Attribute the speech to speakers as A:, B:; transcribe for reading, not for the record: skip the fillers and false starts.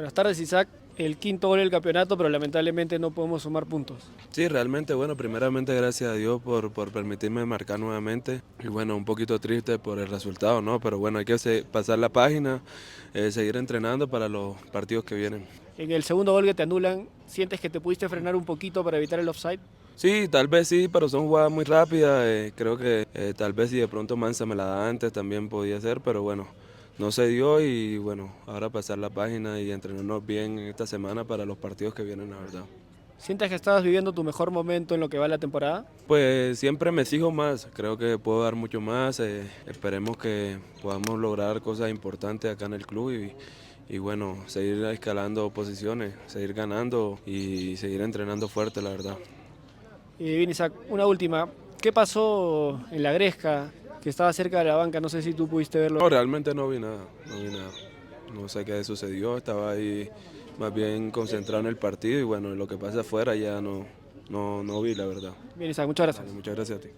A: Buenas tardes, Isaac. El quinto gol del campeonato, pero lamentablemente no podemos sumar puntos.
B: Sí, realmente, bueno, primeramente gracias a Dios por permitirme marcar nuevamente. Y bueno, un poquito triste por el resultado, ¿no? Pero bueno, hay que pasar la página, seguir entrenando para los partidos que vienen.
A: En el segundo gol que te anulan, ¿sientes que te pudiste frenar un poquito para evitar el offside?
B: Sí, tal vez sí, pero son jugadas muy rápidas. Creo que tal vez si de pronto Mansa me la da antes también podía ser, pero bueno, no se dio y bueno, ahora pasar la página y entrenarnos bien esta semana para los partidos que vienen, la verdad.
A: ¿Sientes que estabas viviendo tu mejor momento en lo que va la temporada?
B: Pues siempre me exijo más, creo que puedo dar mucho más, esperemos que podamos lograr cosas importantes acá en el club y bueno, seguir escalando posiciones, seguir ganando y seguir entrenando fuerte, la verdad.
A: Y bien, Isaac, una última. ¿Qué pasó en la Gresca, que estaba cerca de la banca? No sé si tú pudiste verlo.
B: No, realmente no vi nada, no vi nada, no sé qué sucedió, estaba ahí más bien concentrado en el partido y bueno, lo que pasa afuera ya no vi, la verdad.
A: Bien, Isaac, muchas
B: Vale,
A: gracias.
B: muchas gracias a ti.